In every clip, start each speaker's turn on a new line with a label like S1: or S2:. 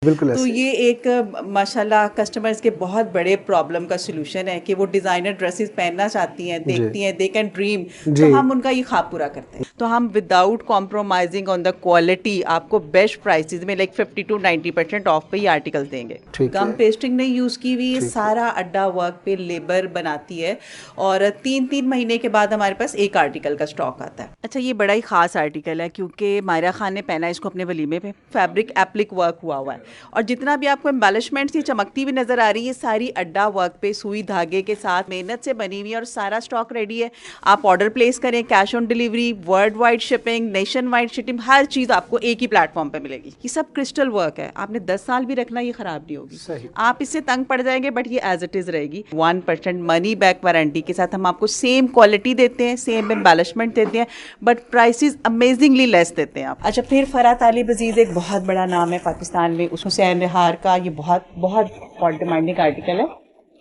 S1: बिल्कुल
S2: तो
S1: ऐसे।
S2: ये एक माशाल्लाह कस्टमर्स के बहुत बड़े प्रॉब्लम का सलूशन है कि वो डिज़ाइनर ड्रेसेस पहनना चाहती हैं,
S1: जी
S2: देखती हैं, दे कैन ड्रीम। तो
S1: जी।
S2: हम उनका ये ख्वाब पूरा करते हैं। तो हम without compromising on the quality आपको बेस्ट प्राइसेस में लाइक 50 to 90% ऑफ पे ये आर्टिकल्स देंगे।
S1: ठीक
S2: गम
S1: है।
S2: पेस्टिंग नहीं यूज़ की हुई, ये
S1: ठीक है।
S2: सारा अड्डा वर्क पे लेबर बनाती है और 3-3 महीने के बाद हमारे पास एक आर्टिकल का स्टॉक आता है। अच्छा, ये बड़ा ही खास आर्टिकल है क्योंकि मायरा खान ने पहना इसको अपने वलीमे पे। फैब्रिक एप्लिक वर्क हुआ हुआ है और जितना भी आपको एम्बेलिशमेंट्स ये चमकती हुई नजर आ रही है, सारी अड्डा वर्क पे सुई धागे के साथ मेहनत से बनी हुई है और सारा स्टॉक रेडी है। आप ऑर्डर प्लेस करें, cash on delivery, world wide shipping, nation wide shipping, हर चीज़ आपको एक ही प्लेटफॉर्म पे मिलेगी। ये सब क्रिस्टल वर्क है, आपने 10 साल भी रखना, ये खराब नहीं होगी।
S1: सही।
S2: आप इससे तंग पड़ जाएंगे बट ये एज इट इज़ रहेगी। 1% मनी बैक वारंटी के साथ हम आपको सेम क्वालिटी देते हैं, सेम एम्बेलिशमेंट देते हैं, बट प्राइसेस अमेजिंगली लेस देते हैं आप। अच्छा, फिर फराह तालिब अजीज़ एक बहुत बड़ा नाम है पाकिस्तान में, उसको हुसैन रिहार का ये बहुत बहुत हॉट डिमांडिंग आर्टिकल है,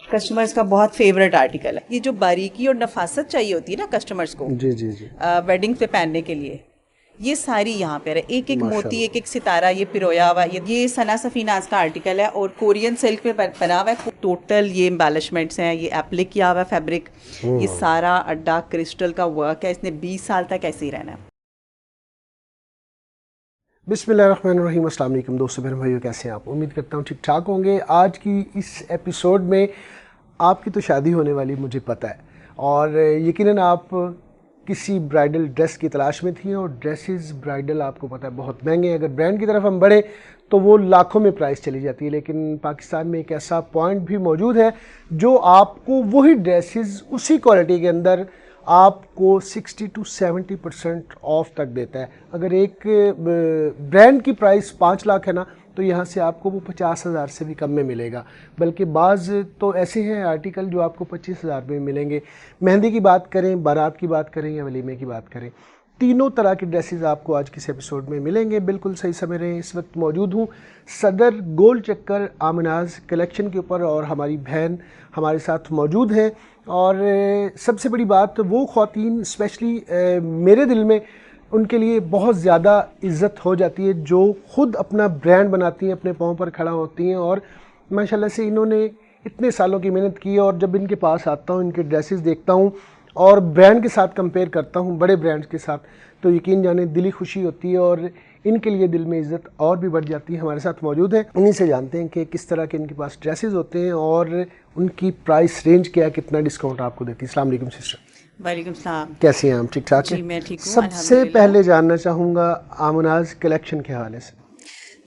S2: कस्टमर्स का बहुत फेवरेट आर्टिकल है। ये जो बारीकी और नफासत चाहिए होती है ना कस्टमर्स को
S1: जी जी जी।
S2: वेडिंग पे पहनने के लिए, ये सारी यहाँ पे है। एक एक मोती,
S1: माशाल्लाह।
S2: एक एक सितारा ये पिरोया हुआ है। ये सना सफीनाज का आर्टिकल है और कोरियन सिल्क में बना हुआ है। टोटल ये एम्बेलिशमेंट्स हैं, ये एप्लिक किया हुआ है फैब्रिक, ये सारा अड्डा क्रिस्टल का वर्क है। इसने 20 साल तक ऐसे ही रहना है।
S1: बिस्मिल्लाहिर्रहमानिर्रहीम। अस्सलाम वालेकुम दोस्तों, मेरे भाइयों, कैसे हैं आप? उम्मीद करता हूँ ठीक ठाक होंगे। आज की इस एपिसोड में आपकी तो शादी होने वाली, मुझे पता है, और यकीनन आप किसी ब्राइडल ड्रेस की तलाश में थी और ड्रेसेस ब्राइडल आपको पता है बहुत महंगे हैं। अगर ब्रांड की तरफ हम बढ़े तो वो लाखों में प्राइस चली जाती है, लेकिन पाकिस्तान में एक ऐसा पॉइंट भी मौजूद है जो आपको वही ड्रेसेस उसी क्वालिटी के अंदर आपको 60 to 70% ऑफ तक देता है। अगर एक ब्रांड की प्राइस 5 लाख है ना, तो यहाँ से आपको वो 50,000 से भी कम में मिलेगा। बल्कि बाज़ तो ऐसे हैं आर्टिकल जो आपको 25,000 में मिलेंगे। मेहंदी की बात करें, बारात की बात करें या वलीमे की बात करें, तीनों तरह के ड्रेसेस आपको आज किस एपिसोड में मिलेंगे। बिल्कुल सही समय रहे। इस वक्त मौजूद हूँ सदर गोल चक्कर आमनाज कलेक्शन के ऊपर और हमारी बहन हमारे साथ मौजूद हैं। और सबसे बड़ी बात, वो ख़वातीन स्पेशली मेरे दिल में उनके लिए बहुत ज़्यादा इज़्ज़त हो जाती है जो ख़ुद अपना ब्रांड बनाती हैं, अपने पाँव पर खड़ा होती हैं। और माशाल्लाह से इन्होंने इतने सालों की मेहनत की है। और जब इनके पास आता हूँ, इनके ड्रेसेस देखता हूँ और ब्रांड के साथ कंपेयर करता हूँ, बड़े ब्रांड्स के साथ, तो यकीन जाने दिली खुशी होती है और इनके लिए दिल में इज़्ज़त और भी बढ़ जाती है। हमारे साथ मौजूद है, इन्हीं से जानते हैं कि किस तरह के इनके पास ड्रेसेस होते हैं और उनकी प्राइस रेंज क्या है, कितना डिस्काउंट आपको देती है। अस्सलाम वालेकुम सिस्टर।
S2: वालेकुम सलाम।
S1: कैसी हैं आप? ठीक ठाक
S2: जी,
S1: है?
S2: मैं ठीक हूँ
S1: सबसे पहले जानना चाहूँगा आमनाज कलेक्शन के हवाले से।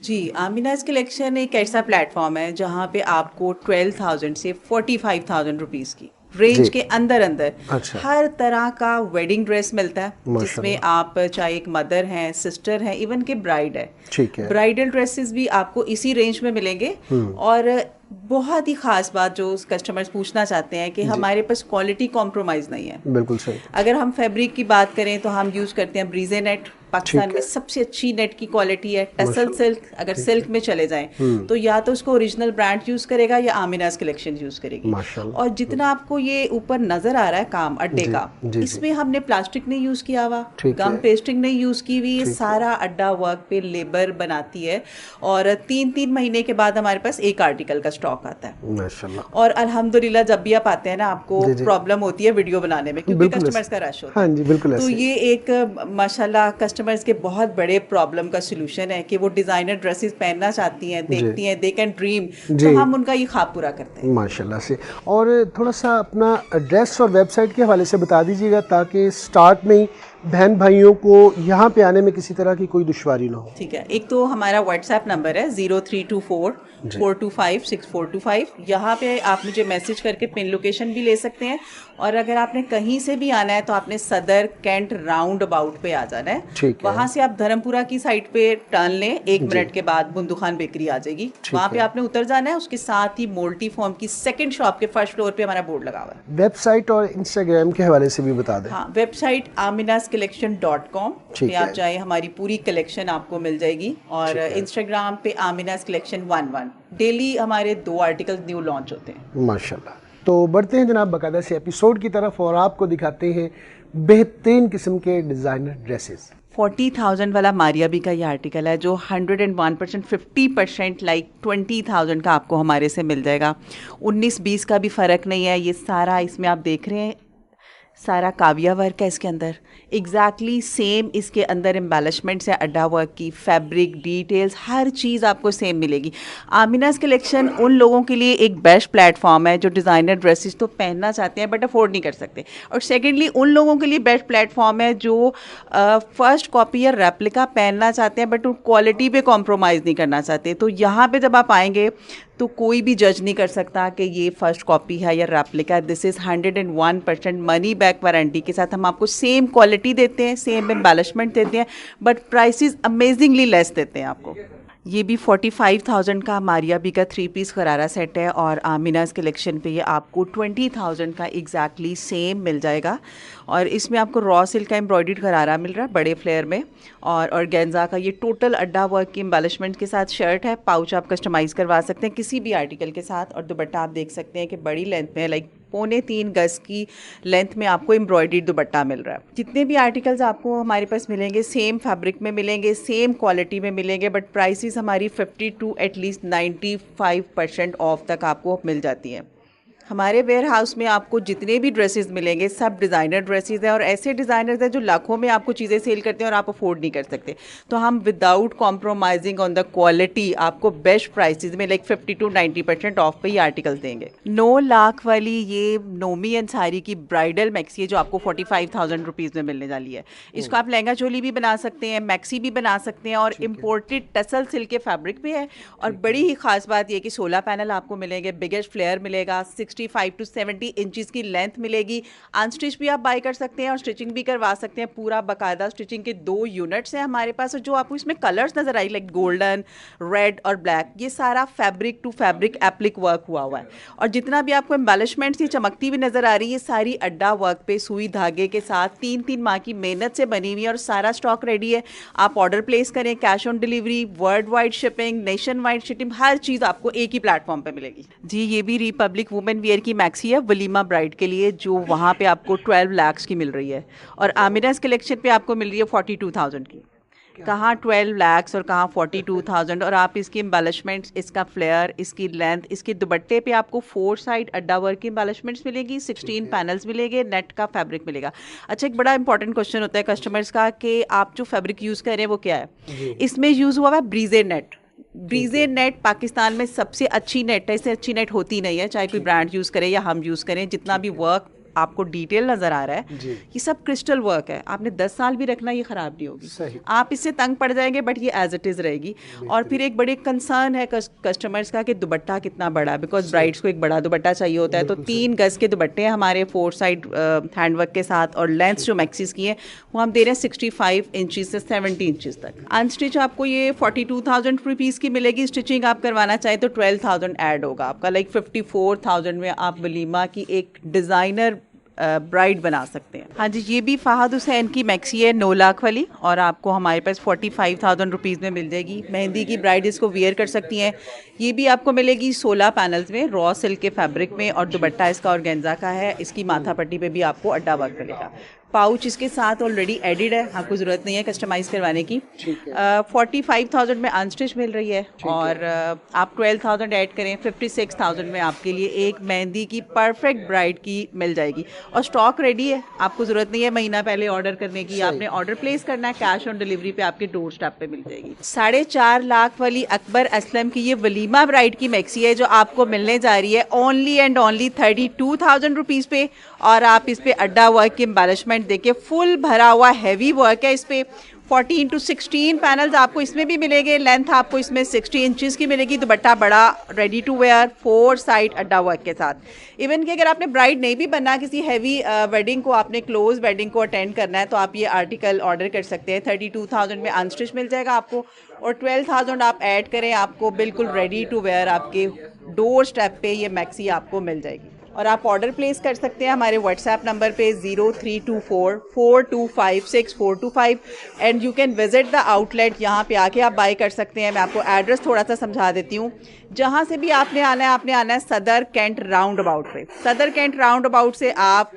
S2: जी, आमिनाज कलेक्शन एक ऐसा प्लेटफॉर्म है जहाँ पे आपको 12,000 से 45,000 रुपीज़ की रेंज के अंदर अंदर
S1: अच्छा।
S2: हर तरह का वेडिंग ड्रेस मिलता है, जिसमें
S1: माशाल्लाह।
S2: आप चाहे एक मदर हैं, सिस्टर हैं, इवन के ब्राइड है,
S1: ठीक है।
S2: ब्राइडल ड्रेसेस भी आपको इसी रेंज में मिलेंगे। और बहुत ही खास बात जो कस्टमर्स पूछना चाहते हैं कि हमारे पास क्वालिटी कॉम्प्रोमाइज़ नहीं है।
S1: बिल्कुल सही।
S2: अगर हम फैब्रिक की बात करें तो हम यूज़ करते हैं ब्रीजे नेट, पाकिस्तान में सबसे अच्छी नेट की क्वालिटी है। टसल सिल्क, अगर सिल्क में चले जाएं तो या तो उसको ओरिजिनल ब्रांड यूज़ करेगा या आमिनाज कलेक्शन यूज़ करेगी।
S1: माशाल्लाह।
S2: और जितना आपको ये ऊपर नज़र आ रहा है काम अड्डे का, इसमें हमने प्लास्टिक नहीं यूज़ किया हुआ, गम पेस्टिंग नहीं यूज़ की हुई, ये सारा अड्डा वर्क पे लेबर बनाती है और 3-3 महीने के बाद हमारे पास एक आर्टिकल का स्टॉक आता है
S1: माशाल्लाह।
S2: और अल्हम्दुलिल्लाह जब भी आप आते हैं ना, आपको प्रॉब्लम होती है वीडियो बनाने में क्योंकि कस्टमर्स का रश होता है।
S1: हाँ जी, बिल्कुल
S2: तो
S1: ऐसे।
S2: ये एक माशाल्लाह कस्टमर्स के बहुत बड़े प्रॉब्लम का सलूशन है कि वो डिज़ाइनर ड्रेसेस पहनना चाहती हैं, देखती हैं, दे कैन ड्रीम। तो हम उनका ये ख्वाब पूरा करते हैं
S1: माशाल्लाह से। और थोड़ा सा अपना एड्रेस और वेबसाइट के हवाले से बता दीजिएगा ताकि स्टार्ट में ही बहन भाइयों को यहाँ पे आने में किसी तरह की कोई दुश्वारी ना हो।
S2: ठीक है, एक तो हमारा व्हाट्सएप नंबर है 0324-425-6425। यहाँ पे आप मुझे मैसेज करके पिन लोकेशन भी ले सकते हैं और अगर आपने कहीं से भी आना है तो आपने सदर कैंट राउंड अबाउट पे आ जाना है। वहाँ से आप धर्मपुरा की साइड पे टर्न लें, 1 मिनट के बाद बुंदू खान बेकरी आ जाएगी, वहाँ पे आपने उतर जाना है। उसके साथ ही मोल्टी फॉर्म की सेकंड शॉप के फर्स्ट फ्लोर पे हमारा बोर्ड लगा हुआ है।
S1: वेबसाइट और इंस्टाग्राम के हवाले से भी बता दें।
S2: हाँ, वेबसाइट aminascollection.com पे आप जाए, हमारी पूरी कलेक्शन आपको मिल जाएगी। और इंस्टाग्राम पे आमिनाज कलेक्शन 11 डेली हमारे 2 आर्टिकल न्यू लॉन्च होते हैं।
S1: माशाल्लाह। तो बढ़ते हैं जनाब बाकायदा से एपिसोड की तरफ और आपको दिखाते हैं बेहतरीन किस्म के डिज़ाइनर ड्रेसेस।
S2: 40,000 वाला मारियाबी का ये आर्टिकल है जो 101% 50% लाइक 20,000 का आपको हमारे से मिल जाएगा। 19-20 का भी फ़र्क नहीं है। ये सारा इसमें आप देख रहे हैं सारा काविया वर्क है इसके अंदर, एग्जैक्टली सेम इसके अंदर एम्बेलिशमेंट्स है अड्डा वर्क की, फैब्रिक डिटेल्स हर चीज़ आपको सेम मिलेगी। आमिनास कलेक्शन उन लोगों के लिए एक बेस्ट प्लेटफॉर्म है जो डिज़ाइनर ड्रेसेस तो पहनना चाहते हैं बट अफोर्ड नहीं कर सकते, और सेकेंडली उन लोगों के लिए बेस्ट प्लेटफॉर्म है जो फर्स्ट कॉपी या रेप्लिका पहनना चाहते हैं बट उन क्वालिटी पे कॉम्प्रोमाइज़ नहीं करना चाहते। तो यहाँ पे जब आप आएंगे तो कोई भी जज नहीं कर सकता कि ये फर्स्ट कॉपी है या replica. This is 101% money back warranty के साथ हम आपको सेम क्वालिटी देते हैं, सेम एम्बेलिशमेंट देते हैं, बट प्राइसेस अमेजिंगली लेस देते हैं आपको। ये भी 45,000 का मारियाबी का 3 पीस गरारा सेट है और आमिनास कलेक्शन पे ये आपको 20,000 का एग्जैक्टली सेम मिल जाएगा। और इसमें आपको रॉ सिल्क का एम्ब्रॉयडर्ड गरारा मिल रहा है बड़े फ्लेयर में, और ऑर्गेन्जा का ये टोटल अड्डा वर्क की एम्बेलिशमेंट के साथ शर्ट है। पाउच आप कस्टमाइज़ करवा सकते हैं किसी भी आर्टिकल के साथ, और दुपट्टा आप देख सकते हैं कि बड़ी लेंथ में लाइक 3.25 गज की लेंथ में आपको एम्ब्रॉयडर्ड दुपट्टा मिल रहा है। जितने भी आर्टिकल्स आपको हमारे पास मिलेंगे सेम फैब्रिक में मिलेंगे, सेम क्वालिटी में मिलेंगे, बट प्राइसेस हमारी 50 टू एटलीस्ट 95% ऑफ तक आपको मिल जाती हैं। हमारे वेयर हाउस में आपको जितने भी ड्रेसेस मिलेंगे सब डिज़ाइनर ड्रेसेस हैं, और ऐसे डिज़ाइनर्स हैं जो लाखों में आपको चीज़ें सेल करते हैं और आप अफोर्ड नहीं कर सकते। तो हम without compromising on the quality आपको बेस्ट प्राइसेस में लाइक 50 टू 90% ऑफ पे ये आर्टिकल्स देंगे। 9 लाख वाली ये नोमी अंसारी की ब्राइडल मैक्सी है जो आपको 45,000 रुपीज़ में मिलने वाली है। इसको आप लहंगा चोली भी बना सकते हैं, मैक्सी भी बना सकते हैं, और इम्पोर्टेड टसल सिल्क के फैब्रिक पे है। और बड़ी ही खास बात यह कि 16 पैनल आपको मिलेंगे, बिगेस्ट फ्लेयर मिलेगा, 65 टू 70 इंचेस की लेंथ मिलेगी। अनस्टिच भी आप बाय कर सकते हैं और स्टिचिंग भी करवा सकते हैं। पूरा बाकायदा स्टिचिंग के 2 यूनिट्स हैं हमारे पास, और जो आपको इसमें कलर्स नजर आई लाइक गोल्डन, रेड और ब्लैक, ये सारा fabric to fabric applique work हुआ हुआ है। और जितना भी आपको एम्बेलिशमेंट्स ये चमकती हुई नजर आ रही है, सारी अड्डा वर्क पे सुई धागे के साथ 3-3 माह की मेहनत से बनी हुई है, और सारा स्टॉक रेडी है। आप ऑर्डर प्लेस करें, cash on delivery, world wide shipping, nation wide shipping, हर चीज़ आपको एक ही प्लेटफॉर्म पे मिलेगी। जी, ये भी रिपब्लिक वुमेन वियर की मैक्सी है वलीमा ब्राइड के लिए, जो वहाँ पे आपको 12 लाख की मिल रही है, और आमिनास कलेक्शन पे आपको मिल रही है 42,000 की। कहाँ 12 लाख और कहाँ 42,000। और आप इसकी एम्बेलिशमेंट्स, इसका फ्लेयर, इसकी लेंथ, इसके दुपट्टे पे आपको 4 साइड अड्डा वर्क की एम्बेलिशमेंट्स मिलेगी, 16 पैनल्स मिलेंगे, नेट का फैब्रिक मिलेगा। अच्छा, एक बड़ा इंपॉर्टेंट क्वेश्चन होता है कस्टमर्स का कि आप जो फैब्रिक यूज़ कर रहे हैं वो क्या है। इसमें यूज़ हुआ है ब्रीजे नेट। ब्रीजे नेट पाकिस्तान में सबसे अच्छी नेट है, इससे अच्छी नेट होती नहीं है, चाहे कोई ब्रांड यूज़ करे या हम यूज़ करें। जितना भी वर्क आपको डिटेल नज़र आ रहा है ये सब क्रिस्टल वर्क है, आपने 10 साल भी रखना, ये ख़राब नहीं होगी। आप इससे तंग पड़ जाएंगे बट ये एज इट इज़ रहेगी। और फिर एक बड़े कंसर्न है कस्टमर्स का कि दुपट्टा कितना बड़ा, बिकॉज ब्राइड्स को एक बड़ा दुपट्टा चाहिए होता है। तो 3 गज के दुपट्टे हैं हमारे 4 साइड हैंडवर्क के साथ, और लेंथ जो मैक्सीज की है वो हम दे रहे हैं 65 इंचज़ से 70 इंचज़ तक। अनस्टिच आपको ये 42,000 रुपीज़ की मिलेगी। स्टिचिंग आप करवाना चाहें तो 12,000 ऐड होगा आपका, लाइक 54,000 में आप वलीमा की एक डिज़ाइनर ब्राइड बना सकते हैं। हाँ जी, ये भी फहद हुसैन की मैक्सी है 9 लाख वाली, और आपको हमारे पास 45,000 रुपीज़ में मिल जाएगी। मेहंदी की ब्राइड इसको वियर कर सकती हैं। ये भी आपको मिलेगी 16 पैनल्स में, रॉ सिल्क के फैब्रिक में, और दुपट्टा इसका ऑर्गेन्जा का है। इसकी माथा पट्टी पे भी आपको अड्डा वर्क मिलेगा। पाउच इसके साथ ऑलरेडी एडिड है, आपको ज़रूरत नहीं है कस्टमाइज़ करवाने की। 45,000 में अनस्टिच मिल रही है, और आप 12,000 ऐड करें, 56,000 में आपके लिए एक मेहंदी की परफेक्ट ब्राइड की मिल जाएगी। और स्टॉक रेडी है, आपको ज़रूरत नहीं है महीना पहले ऑर्डर करने की। आपने ऑर्डर प्लेस करना है, कैश ऑन डिलीवरी पे आपके डोर स्टेप पे मिल जाएगी। 4.5 लाख वाली अकबर असलम की ये वलीमा ब्राइड की मैक्सी है जो आपको मिलने जा रही है ओनली एंड ओनली 32,000 रुपीज़ पे, और आप इस पे अड्डा वर्क की एम्बेलिशमेंट देखिए, फुल भरा हुआ हैवी वर्क है इस पे। 14 टू 16 पैनल्स आपको इसमें भी मिलेंगे, लेंथ आपको इसमें 60 इंचेस की मिलेगी, दुपट्टा बड़ा, रेडी टू वेयर, 4 साइड अड्डा वर्क के साथ। इवन कि अगर आपने ब्राइड नहीं भी बनना, किसी हैवी वेडिंग को, आपने क्लोज वेडिंग को अटेंड करना है, तो आप ये आर्टिकल ऑर्डर कर सकते हैं। 32,000 में अनस्टिच मिल जाएगा आपको, और 12,000 आप ऐड करें, आपको बिल्कुल रेडी टू वेयर आपके डोर स्टेप पे ये मैक्सी आपको मिल जाएगी। और आप ऑर्डर प्लेस कर सकते हैं हमारे व्हाट्सएप नंबर पे 03244256 and you can visit the outlet. यहाँ पे आके आप बाय कर सकते हैं। मैं आपको एड्रेस थोड़ा सा समझा देती हूँ। जहाँ से भी आपने आना है सदर कैंट राउंड अबाउट पे। सदर कैंट राउंड अबाउट से आप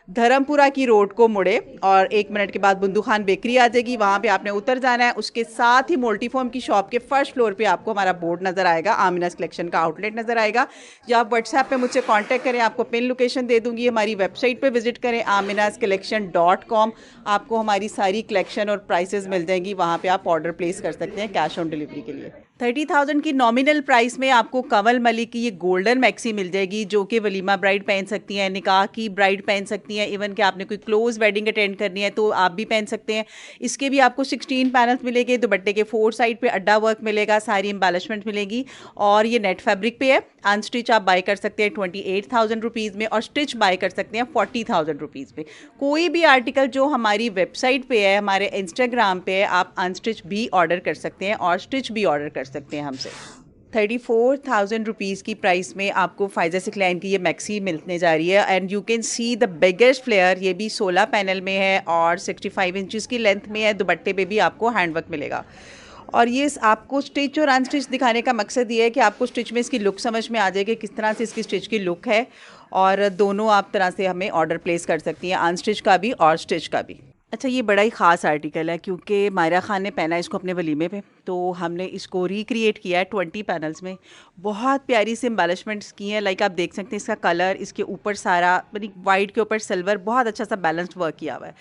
S2: धर्मपुरा की रोड को मुड़े और 1 मिनट के बाद बुंदू खान बेकरी आ जाएगी, वहाँ पे आपने उतर जाना है। उसके साथ ही मोल्टीफॉर्म की शॉप के फर्स्ट फ्लोर पे आपको हमारा बोर्ड नज़र आएगा, आमिनास कलेक्शन का आउटलेट नज़र आएगा। या आप व्हाट्सएप पे मुझसे कांटेक्ट करें, आपको पिन लोकेशन दे दूंगी। हमारी वेबसाइट पे विजिट करें aminascollection.com, आपको हमारी सारी कलेक्शन और प्राइसेस मिल जाएंगी। वहाँ पे आप ऑर्डर प्लेस कर सकते हैं कैश ऑन डिलीवरी के लिए। 30,000 की नॉमिनल प्राइस में आपको कमल मलिक की ये गोल्डन मैक्सी मिल जाएगी, जो कि वलीमा ब्राइड पहन सकती हैं, निकाह की ब्राइड पहन सकती हैं, इवन कि आपने कोई क्लोज वेडिंग अटेंड करनी है तो आप भी पहन सकते हैं। इसके भी आपको 16 पैनल्स मिलेंगे, दुपट्टे के 4 साइड पे अड्डा वर्क मिलेगा, सारी एम्बेलिशमेंट मिलेगी और ये नेट फैब्रिक पे है। अनस्टिच आप बाय कर सकते हैं 28,000 रुपीज़ में और स्टिच बाय कर सकते हैं 40,000 रुपीज़ में। कोई भी आर्टिकल जो हमारी वेबसाइट पे है, हमारे इंस्टाग्राम पे है, आप अनस्टिच भी ऑर्डर कर सकते हैं और स्टिच भी ऑर्डर कर सकते हैं हमसे। 34,000 रुपीज़ की प्राइस में आपको फाइज़ा सिक्लाइन की ये मैक्सी मिलने जा रही है and you can see the biggest flare. ये भी 16 पैनल में है और 65 इंचज़ की लेंथ में है। दुपट्टे पे भी आपको हैंडवर्क मिलेगा और ये आपको स्टिच और अनस्टिच दिखाने का मकसद ये है कि आपको स्टिच में इसकी लुक समझ में आ जाए कि किस तरह से इसकी स्टिच की लुक है और दोनों आप तरह से हमें ऑर्डर प्लेस कर सकती हैं, अनस्टिच का भी और स्टिच का भी। अच्छा, ये बड़ा ही ख़ास आर्टिकल है क्योंकि मायरा खान ने पहना इसको अपने वलीमे पे, तो हमने इसको रिक्रिएट किया है 20 पैनल्स में। बहुत प्यारी सी एम्बेलिशमेंट्स की हैं, लाइक आप देख सकते हैं इसका कलर, इसके ऊपर सारा यानी वाइट के ऊपर सिल्वर, बहुत अच्छा सा बैलेंस्ड वर्क किया हुआ है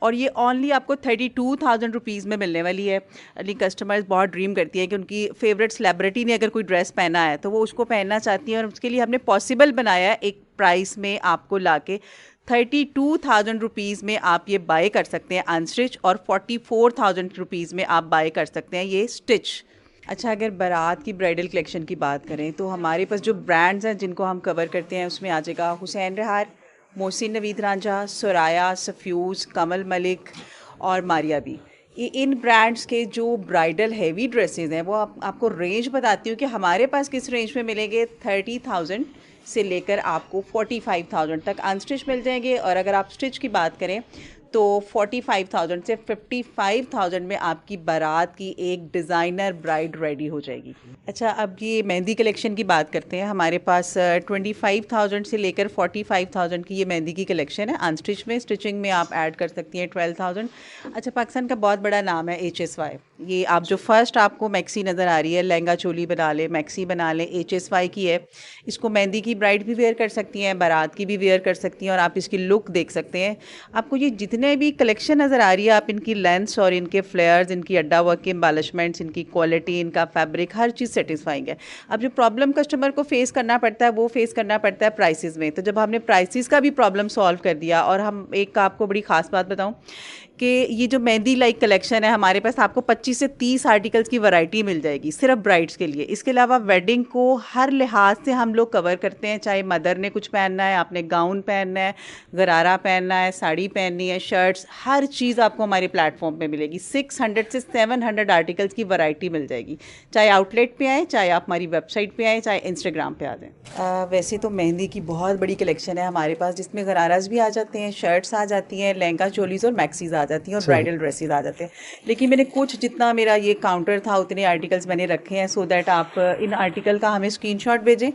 S2: और ये ओनली आपको 32,000 रुपीज़ में मिलने वाली है। यानी कस्टमर्स बहुत ड्रीम करती हैं कि उनकी फेवरेट सेलिब्रिटी ने अगर कोई ड्रेस पहना है तो वो उसको पहनना चाहती हैं और उसके लिए हमने पॉसिबल बनाया है एक प्राइस में आपको लाके 32,000 रुपीज़ में आप ये बाय कर सकते हैं अनस्टिच और 44,000 रुपीज़ में आप बाय कर सकते हैं ये स्टिच। अच्छा, अगर बारात की ब्राइडल कलेक्शन की बात करें तो हमारे पास जो ब्रांड्स हैं जिनको हम कवर करते हैं उसमें आ जाएगा हुसैन रिहार, मोहसिन नवीद रांझा, सुराया, सफ्यूज़, कमल मलिक और मारिया बी। ये इन ब्रांड्स के जो ब्राइडल हैवी ड्रेसेस हैं वो आपको रेंज बताती हूँ कि हमारे पास किस रेंज में मिलेंगे। 30,000 से लेकर आपको 45,000 तक अनस्टिच मिल जाएंगे और अगर आप स्टिच की बात करें तो 45,000 से 55,000 में आपकी बारात की एक डिज़ाइनर ब्राइड रेडी हो जाएगी। अच्छा, अब ये मेहंदी कलेक्शन की बात करते हैं। हमारे पास 25,000 से लेकर 45,000 की ये मेहंदी की कलेक्शन है अनस्टिच में। स्टिचिंग में आप ऐड कर सकती हैं 12,000। अच्छा, पाकिस्तान का बहुत बड़ा नाम है HSY। ये आप जो फर्स्ट आपको मैक्सी नज़र आ रही है, लहंगा चोली बना लें, मैक्सी बना लें, HSY की है। इसको मेहंदी की ब्राइड भी वेयर कर सकती हैं, बारात की भी वेयर कर सकती हैं और आप इसकी लुक देख सकते हैं। आपको ये जितने भी कलेक्शन नज़र आ रही है, आप इनकी लेंथ्स और इनके फ्लेयर्स, इनकी अड्डा वर्क के एम्बेलिशमेंट्स, इनकी क्वालिटी, इनका फैब्रिक, हर चीज़ सेटिस्फाइंग है। अब जो प्रॉब्लम कस्टमर को फेस करना पड़ता है वो फेस करना पड़ता है प्राइसेस में। तो जब हमने प्राइसेस का भी प्रॉब्लम सॉल्व कर दिया और हम एक आपको बड़ी ख़ास बात बताऊँ कि ये जो मेहंदी लाइक कलेक्शन है हमारे पास, आपको 25 से 30 आर्टिकल्स की वैरायटी मिल जाएगी सिर्फ ब्राइड्स के लिए। इसके अलावा वेडिंग को हर लिहाज से हम लोग कवर करते हैं, चाहे मदर ने कुछ पहनना है, आपने गाउन पहनना है, गरारा पहनना है, साड़ी पहननी है, शर्ट्स, हर चीज़ आपको हमारे प्लेटफॉर्म पे मिलेगी। 600 से 700 आर्टिकल्स की वैरायटी मिल जाएगी, चाहे आउटलेट पे आएँ, चाहे आप हमारी वेबसाइट पे आएँ, चाहे इंस्टाग्राम पे आ जाएँ। वैसे तो मेहंदी की बहुत बड़ी कलेक्शन है हमारे पास, जिसमें गराराज भी आ जाते हैं, शर्ट्स आ जाती हैं, लहंगा चोलीज़ और मैक्सीज आ जाती हैं और ब्राइडल ड्रेसेस आ जाते हैं। लेकिन मैंने कुछ, जितना मेरा ये काउंटर था उतने आर्टिकल्स मैंने रखे हैं सो दैट आप इन आर्टिकल का हमें स्क्रीनशॉट भेजें,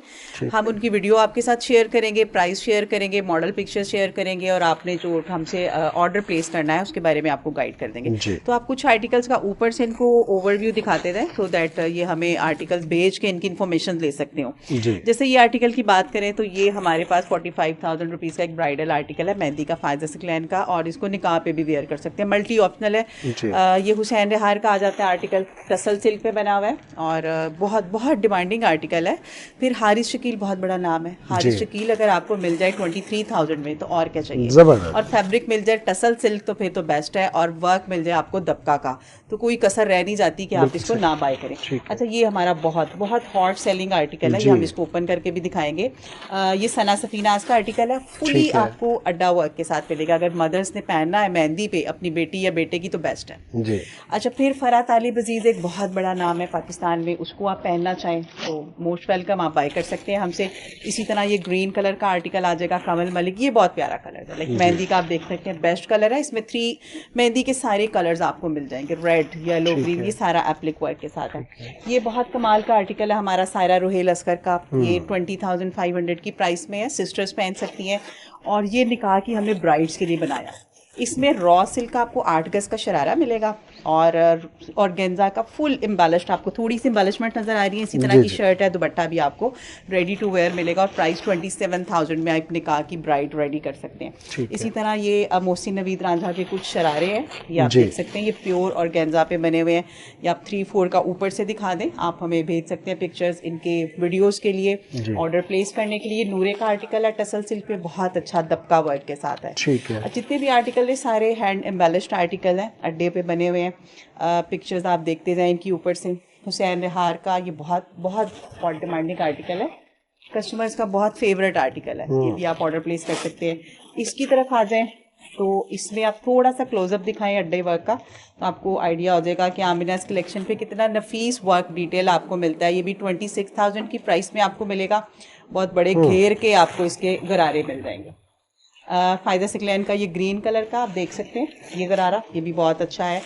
S2: हम उनकी वीडियो आपके साथ शेयर करेंगे, प्राइस शेयर करेंगे, मॉडल पिक्चर शेयर करेंगे और आपने जो हमसे ऑर्डर प्लेस करना है उसके बारे में आपको गाइड कर देंगे। तो आप कुछ आर्टिकल्स का ऊपर से इनको ओवरव्यू दिखाते रहें सो दैट ये हमें आर्टिकल्स भेज के इनकी इन्फॉर्मेशन ले सकते हो। जैसे ये आर्टिकल की बात करें तो ये हमारे पास 45,000 रुपीज़ का एक ब्राइडल आर्टिकल है मेहंदी का, फायजा सिक्लाइन का, और इसको निकाह पे भी वेयर कर सकते हैं, मल्टी ऑप्शनल है। ये हुसैन रिहार का आ जाता है आर्टिकल, टसल सिल्क पे बना हुआ है और बहुत बहुत डिमांडिंग आर्टिकल है। फिर हारिस शकील बहुत बड़ा नाम है, हारिस शकील अगर आपको मिल जाए 23,000 में तो और क्या चाहिए, और फैब्रिक मिल जाए टसल सिल्क तो फिर तो बेस्ट है, और वर्क मिल जाए आपको दबका का, तो कोई कसर रह नहीं जाती कि आप इसको ना बाय करें। अच्छा, ये हमारा बहुत बहुत हॉट सेलिंग आर्टिकल है, ये हम इसको ओपन करके भी दिखाएंगे। ये सना सफीनाज का आर्टिकल है, फुली आपको अड्डा वर्क के साथ मिलेगा। अगर मदर्स ने पहनना है मेहंदी पे अपनी बेटी या बेटे की तो बेस्ट है
S1: जी।
S2: अच्छा, फिर फरात तालिब अजीज़ एक बहुत बड़ा नाम है पाकिस्तान में, उसको आप पहनना चाहें तो मोस्ट वेलकम, आप बाय कर सकते हैं हमसे। इसी तरह ये ग्रीन कलर का आर्टिकल आ जाएगा, कमल मलिक, ये बहुत प्यारा कलर है, लाइक मेहंदी का आप देख सकते हैं, बेस्ट कलर है। इसमें 3 मेहंदी के सारे कलर्स आपको मिल जाएंगे, रेड, येलो, ग्रीन, ये सारा एप्लिक वर्क के साथ है। ये बहुत कमाल का आर्टिकल है हमारा सायरा रुहेल अस्कर का, ये 20,500 की प्राइस में है, सिस्टर्स पहन सकती हैं। और ये निकाह की हमने ब्राइड्स के लिए बनाया। इसमें रॉ सिल्क का आपको 8 गज का शरारा मिलेगा और गेंजा का फुल एम्बेलिश्ड, आपको थोड़ी सी एम्बेलिशमेंट नजर आ रही है। इसी तरह की शर्ट है, दुपट्टा भी आपको रेडी टू वेयर मिलेगा और प्राइस 27,000 में आप निकाह की ब्राइड रेडी कर सकते हैं। इसी तरह ये मोहसिन नवीद रांझा के कुछ शरारे हैं, ये आप देख सकते हैं, ये प्योर और गेंजा पे बने हुए हैं। ये आप 3-4 का ऊपर से दिखा दें, आप हमें भेज सकते हैं पिक्चर्स इनके वीडियोज के लिए, ऑर्डर प्लेस करने के लिए। नूरे का आर्टिकल है, टसल सिल्क पे बहुत अच्छा दबका वर्क के साथ है। जितने भी आर्टिकल है सारे हैंड एम्बेलिश्ड आर्टिकल हैं, अड्डे पे बने हुए हैं। पिक्चर्स आप देखते जाएं इनकी ऊपर से। हुसैन रिहार का ये बहुत बहुत डिमांडिंग आर्टिकल है, कस्टमर्स का बहुत फेवरेट आर्टिकल है, ये भी आप ऑर्डर प्लेस कर सकते हैं। इसकी तरफ आ जाएं तो इसमें आप थोड़ा सा क्लोजअप दिखाएं अड्डे वर्क का, तो आपको आइडिया हो जाएगा कि आमिनास कलेक्शन पे कितना नफीस वर्क डिटेल आपको मिलता है। ये भी 26,000 की प्राइस में आपको मिलेगा, बहुत बड़े घेर के आपको इसके गरारे मिल जाएंगे। फ़ायदा सिक्लेन का ये ग्रीन कलर का आप देख सकते हैं, ये गरारा ये भी बहुत अच्छा है।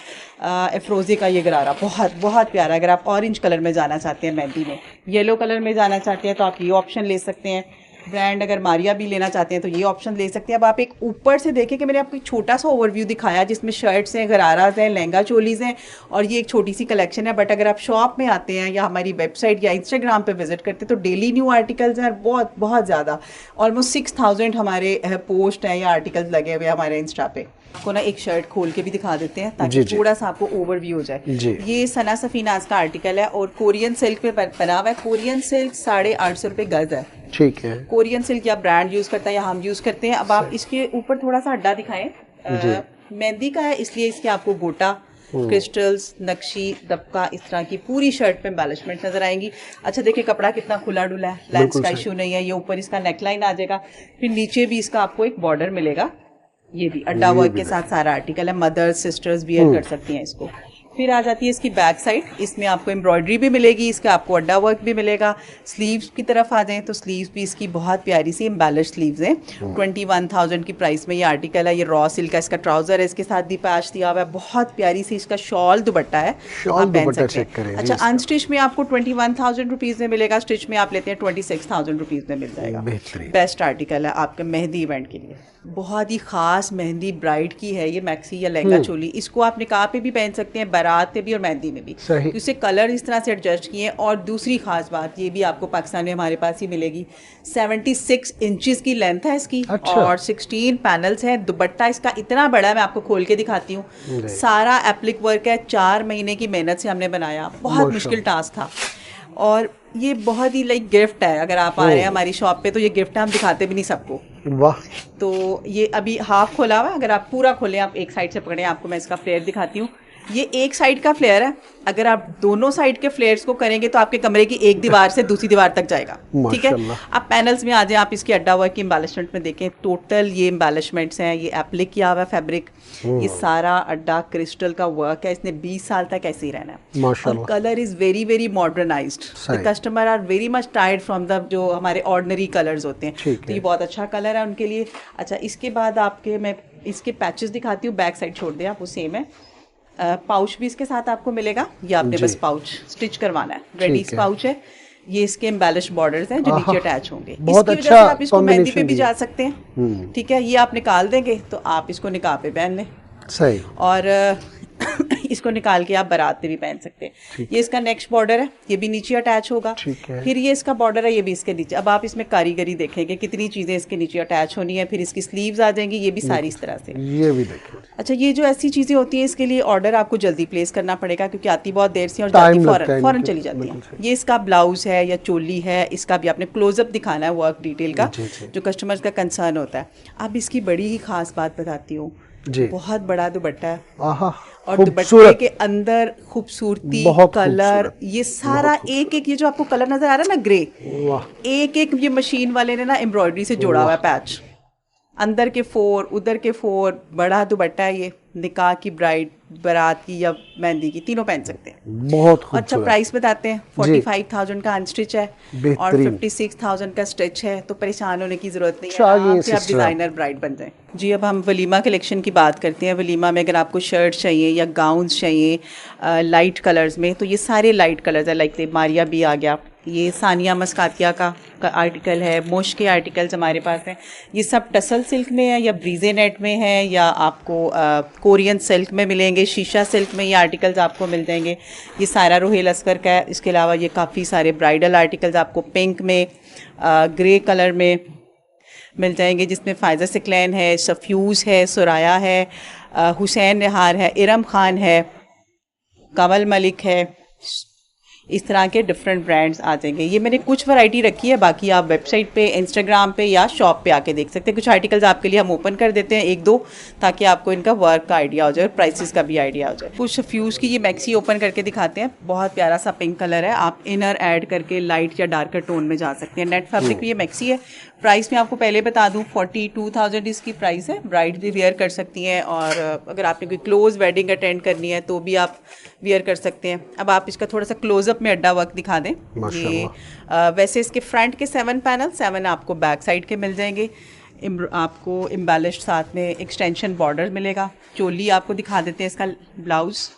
S2: एफ्रोज़ी का ये गरारा बहुत बहुत प्यारा। अगर आप ऑरेंज कलर में जाना चाहते हैं, मेहंदी में येलो कलर में जाना चाहते हैं तो आप ये ऑप्शन ले सकते हैं। ब्रांड अगर मारिया भी लेना चाहते हैं तो ये ऑप्शन ले सकते हैं। अब आप एक ऊपर से देखें कि मैंने आपको एक छोटा सा ओवरव्यू दिखाया जिसमें शर्ट्स हैं, गराराज हैं, लहंगा चोलीज़ हैं और ये एक छोटी सी कलेक्शन है। बट अगर आप शॉप में आते हैं या हमारी वेबसाइट या इंस्टाग्राम पे विजिट करते हैं तो डेली न्यू आर्टिकल्स हैं, बहुत बहुत ज़्यादा, ऑलमोस्ट 6,000 हमारे पोस्ट हैं या आर्टिकल्स लगे हुए हमारे इंस्टा पे। आपको ना एक शर्ट खोल के भी दिखा देते हैं ताकि थोड़ा सा आपको ओवरव्यू हो जाए। ये सना सफीनाज का आर्टिकल है और कोरियन सिल्क पे बना हुआ है। कोरियन सिल्क 850 रुपये गज है, ठीक है। कोरियन सिल्क या ब्रांड यूज करता है या हम यूज करते हैं। अब आप इसके ऊपर थोड़ा सा अड्डा दिखाएं, मेहंदी का है इसलिए इसके आपको गोटा, क्रिस्टल्स, नक्शी, दबका, इस तरह की पूरी शर्ट पे एम्बेलिशमेंट नजर आएंगी। अच्छा देखिए कपड़ा कितना खुला डुला है, लेंस का इशू नहीं है। ये ऊपर इसका नेकलाइन आ जाएगा, फिर नीचे भी इसका आपको एक बॉर्डर मिलेगा। ये भी अड्डा वर्क के साथ सारा आर्टिकल है, मदर्स सिस्टर्स वियर कर सकती हैं इसको। फिर आ जाती है इसकी बैक साइड, इसमें आपको एम्ब्रॉयडरी भी मिलेगी, इसका आपको अड्डा वर्क भी मिलेगा। स्लीव्स की तरफ आ जाएं तो स्लीव्स भी इसकी बहुत प्यारी सी एम्बेलिश स्लीव्स हैं। 21,000 की प्राइस में ये आर्टिकल है। ये रॉ सिल्क का इसका ट्राउजर है, इसके साथ भी पैच दिया हुआ है, बहुत प्यारी सी इसका शॉल दुपट्टा है, आप पहन सकते हैं। अच्छा अनस्टिच में आपको 21,000 रुपीज़ में मिलेगा, स्टिच में आप लेते हैं 26,000 रुपीज़ में मिल जाएगा। बेस्ट आर्टिकल है आपके मेहंदी इवेंट के लिए, बहुत ही खास मेहंदी ब्राइड की है ये मैक्सी या लहंगा चोली। इसको आप निकाह पे भी पहन सकते हैं, बारात पे भी और मेहंदी में भी। इससे कलर इस तरह से एडजस्ट किए। और दूसरी खास बात ये भी आपको पाकिस्तान में हमारे पास ही मिलेगी, 76 इंचेस की लेंथ है इसकी। अच्छा। और 16 पैनल्स हैं। दुपट्टा इसका इतना बड़ा है, मैं आपको खोल के दिखाती हूँ। सारा एप्लिक वर्क है, 4 महीने की मेहनत से हमने बनाया, बहुत मुश्किल टास्क था। और ये बहुत ही लाइक गिफ्ट है, अगर आप आ रहे हैं हमारी शॉप पे तो ये गिफ्ट है, हम दिखाते भी नहीं सबको। वाह। तो ये अभी हाफ खोला हुआ है, अगर आप पूरा खोलें, आप एक साइड से पकड़ें, आपको मैं इसका फ्लेयर दिखाती हूँ। ये एक साइड का फ्लेयर है, अगर आप दोनों साइड के फ्लेयर्स को करेंगे तो आपके कमरे की एक दीवार से दूसरी दीवार तक जाएगा, ठीक है। आप पैनल्स में आ जाए, आप इसकी अड्डा वर्क की एम्बेलिशमेंट में देखें, टोटल ये एम्बेलिशमेंट्स हैं। ये एप्लिक किया हुआ फैब्रिक, ये सारा अड्डा क्रिस्टल का वर्क है, इसने 20 साल तक ऐसे ही रहना है। और colour is very very modernised. The customer are very much tired from the जो हमारे ऑर्डिनरी कलर्स होते हैं, तो ये बहुत अच्छा कलर है उनके लिए। अच्छा इसके बाद आपके मैं इसके पैचेस दिखाती हूँ, बैक साइड छोड़ दें आप, वो सेम है। पाउच भी इसके साथ आपको मिलेगा, ये आपने बस पाउच स्टिच करवाना है, रेडी पाउच है। ये इसके एम्बेलिश बॉर्डर्स हैं जो नीचे अटैच होंगे, इसकी वजह से आप इसको मेहंदी पे भी जा सकते हैं, ठीक है। ये आप निकाल देंगे तो आप इसको निकाह पे पहन लें, सही। और इसको निकाल के आप बारात पे भी पहन सकते हैं। ये इसका नेक्स्ट बॉर्डर है, ये भी नीचे अटैच होगा। फिर ये इसका बॉर्डर है, ये भी इसके नीचे। अब आप इसमें कारीगरी देखेंगे कितनी चीजें इसके नीचे अटैच होनी है। फिर इसकी स्लीव्स आ जाएंगी, ये भी सारी इस तरह से, ये भी देखिए। अच्छा ये जो ऐसी चीजें होती हैं इसके लिए ऑर्डर आपको जल्दी प्लेस करना पड़ेगा क्योंकि आती बहुत देर से और जल्दी फौरन चली जाती है। ये इसका ब्लाउज है या चोली है, इसका भी आपने क्लोजअप दिखाना है वर्क डिटेल का, जो कस्टमर्स का कंसर्न होता है। अब इसकी बड़ी ही खास बात बताती हूँ, बहुत बड़ा दुपट्टा है और दुपट्टे के अंदर खूबसूरती, कलर, ये सारा एक एक, ये जो आपको कलर नजर आ रहा है ना ग्रे, एक एक ये मशीन वाले ने ना एम्ब्रॉयडरी से जोड़ा हुआ है पैच, अंदर के 4 उधर के 4, बड़ा दुपट्टा है ये, निकाह की ब्राइड, बारात की या मेहंदी की, तीनों पहन सकते हैं।
S1: बहुत
S2: अच्छा
S1: खूबसूरत।
S2: प्राइस बताते हैं, 45,000 का अनस्टिच है और
S1: बेहतरीन।
S2: 56,000 का स्टिच है, तो परेशान होने की ज़रूरत नहीं है,
S1: चाहिए
S2: आराम से आप
S1: सिस्टर।
S2: डिज़ाइनर ब्राइड बन जाएं। जी अब हम वलीमा कलेक्शन की बात करते हैं। वलीमा में अगर आपको शर्ट चाहिए या गाउन्स चाहिए लाइट कलर्स में, तो ये सारे लाइट कलर्स है। लाइक मारिया भी आ गया, ये सानिया मस्कातिया का आर्टिकल है, मोश के आर्टिकल्स हमारे पास हैं। ये सब टसल सिल्क में है या ब्रीजे नेट में है या आपको कोरियन सिल्क में मिलेंगे, शीशा सिल्क में ये आर्टिकल्स आपको मिल जाएंगे। ये सारा रोहेल अस्कर का है। इसके अलावा ये काफ़ी सारे ब्राइडल आर्टिकल्स आपको पिंक में, ग्रे कलर में मिल जाएंगे, जिसमें फ़ायज़ा सिक्लैन है, सफ्यूज़ है, सुराया है, हुसैन निहार है, इरम खान है, कमल मलिक है। इस तरह के डिफरेंट ब्रांड्स आ जाएंगे। ये मैंने कुछ वैरायटी रखी है, बाकी आप वेबसाइट पे, इंस्टाग्राम पे या शॉप पे आके देख सकते हैं। कुछ आर्टिकल्स आपके लिए हम ओपन कर देते हैं एक दो, ताकि आपको इनका वर्क का आइडिया हो जाए और प्राइसेस का भी आइडिया हो जाए। कुछ फ्यूज़ की ये मैक्सी ओपन करके दिखाते हैं। बहुत प्यारा सा पिंक कलर है, आप इनर ऐड करके लाइट या डार्कर टोन में जा सकते हैं। नेट फैब्रिक ये मैक्सी है। प्राइस में आपको पहले बता दूं 42,000 इसकी प्राइस है। ब्राइड भी वेयर कर सकती हैं और अगर आपने कोई क्लोज वेडिंग अटेंड करनी है तो भी आप वेयर कर सकते हैं। अब आप इसका थोड़ा सा क्लोजअप में अड्डा वर्क दिखा दें। ये वैसे इसके फ्रंट के 7 पैनल, 7 आपको बैक साइड के मिल जाएंगे। आपको एम्बेलिश्ड साथ में एक्सटेंशन बॉर्डर मिलेगा। चोली आपको दिखा देते हैं, इसका ब्लाउज,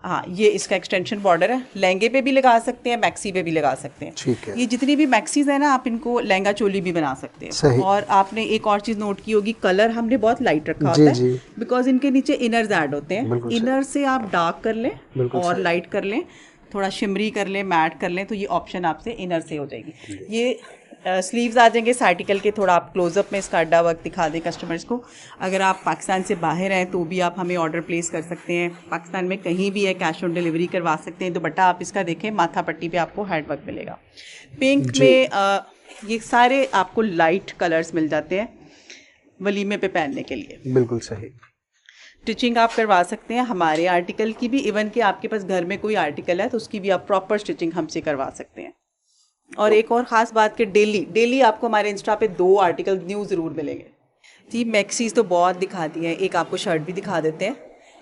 S2: हाँ ये इसका एक्सटेंशन बॉर्डर है। लहंगे पे भी लगा सकते हैं, मैक्सी पे भी लगा सकते हैं।
S1: ठीक है।
S2: ये जितनी भी मैक्सीज है ना, आप इनको लहंगा चोली भी बना सकते हैं।
S1: सही।
S2: और आपने एक और चीज़ नोट की होगी, कलर हमने बहुत लाइट रखा
S1: जी,
S2: होता
S1: जी।
S2: है, बिकॉज इनके नीचे इनर्स ऐड होते हैं। इनर से आप डार्क कर लें और लाइट कर लें, थोड़ा शिमरी कर लें, मैट कर लें, तो ये ऑप्शन आपसे इनर से हो जाएगी। ये स्लीव्स आ जाएंगे इस आर्टिकल के। थोड़ा आप क्लोजअप में इसका अड्डा वर्क दिखा दें कस्टमर्स को। अगर आप पाकिस्तान से बाहर हैं तो भी आप हमें ऑर्डर प्लेस कर सकते हैं। पाकिस्तान में कहीं भी है, कैश ऑन डिलीवरी करवा सकते हैं। दुपट्टा आप इसका देखें, माथा पट्टी पे आपको हैंड वर्क मिलेगा। पिंक में ये सारे आपको लाइट कलर्स मिल जाते हैं वलीमे पे पहनने के लिए।
S1: बिल्कुल सही।
S2: स्टिचिंग आप करवा सकते हैं हमारे आर्टिकल की भी, इवन कि आपके पास घर में कोई आर्टिकल है तो उसकी भी आप प्रॉपर स्टिचिंग हमसे करवा सकते हैं। और एक और ख़ास बात कि डेली आपको हमारे इंस्टा पे 2 आर्टिकल न्यू ज़रूर मिलेंगे। जी मैक्सीज तो बहुत दिखा दी हैं, एक आपको शर्ट भी दिखा देते हैं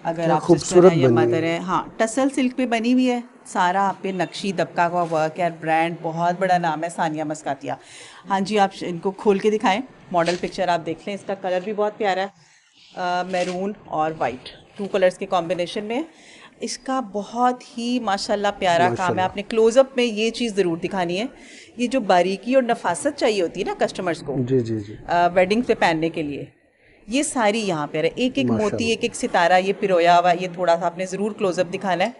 S2: अगर आप सिस्टर हैं या मदर है। हाँ टसल सिल्क पे बनी हुई है, सारा आप पे नक्शी दबका का वर्क है। ब्रांड बहुत बड़ा नाम है, सानिया मस्कातिया। हाँ जी आप इनको खोल के दिखाएं, मॉडल पिक्चर आप देख लें। इसका कलर भी बहुत प्यारा है, मैरून और वाइट, 2 कलर्स के कॉम्बिनेशन में। इसका बहुत ही माशाल्लाह प्यारा काम है। आपने क्लोजअप में ये चीज़ ज़रूर दिखानी है, ये जो बारीकी और नफासत चाहिए होती है ना कस्टमर्स को
S1: जी जी जी
S2: वेडिंग पे पहनने के लिए, ये सारी यहाँ पे है। एक एक मोती, एक एक सितारा ये पिरोया हुआ, ये थोड़ा सा आपने ज़रूर क्लोजअप दिखाना है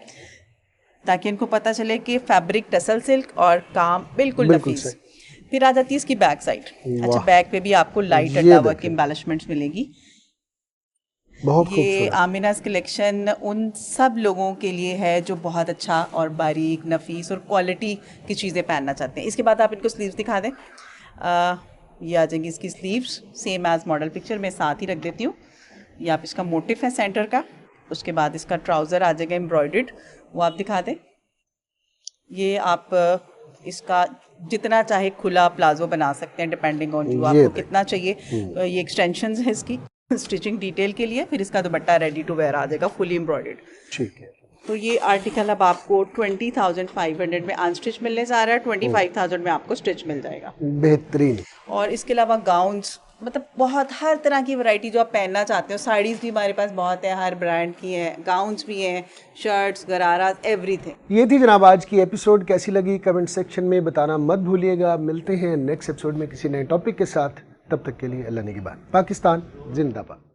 S2: ताकि इनको पता चले कि फैब्रिक टसल सिल्क और काम बिल्कुल नफीस। फिर आ जाती है इसकी बैक साइड। अच्छा बैक पे भी आपको लाइट अड्डा वर्क एम्बेलिशमेंट्स मिलेगी। ये आमिनास कलेक्शन उन सब लोगों के लिए है जो बहुत अच्छा और बारीक, नफीस और क्वालिटी की चीज़ें पहनना चाहते हैं। इसके बाद आप इनको स्लीव्स दिखा दें। ये आ जाएंगी इसकी sleeves, same as model picture में साथ ही रख देती हूँ। ये आप इसका मोटिफ है सेंटर का। उसके बाद इसका ट्राउज़र आ जाएगा एम्ब्रॉयडर्ड, वो आप दिखा दें। ये आप इसका जितना चाहे खुला प्लाजो बना सकते हैं, डिपेंडिंग ऑन यू आपको कितना चाहिए। ये एक्सटेंशंस है इसकी स्टिचिंग डिटेल के लिए। फिर इसका दुपट्टा रेडी टू वेयर आ जाएगा, फुली एम्ब्रॉयडर्ड।
S1: ठीक है।
S2: तो ये आर्टिकल अब आपको 20,500 में अनस्टिच मिलने जा रहा है, 25,000 में आपको स्टिच मिल जाएगा।
S1: बेहतरीन।
S2: और इसके अलावा गाउन्स, मतलब बहुत हर तरह की वैरायटी जो आप पहनना चाहते हो। साड़ीज़ भी हमारे पास बहुत है, हर ब्रांड की हैं। गाउन्स भी हैं, शर्ट्स, गरारा, एवरीथिंग।
S1: ये थी जनाब आज की एपिसोड। कैसी लगी कमेंट सेक्शन में बताना मत भूलिएगा। मिलते हैं नेक्स्ट एपिसोड में किसी नए टॉपिक के साथ। तब तक के लिए अल्लाह निगहबान। पाकिस्तान जिंदाबाद।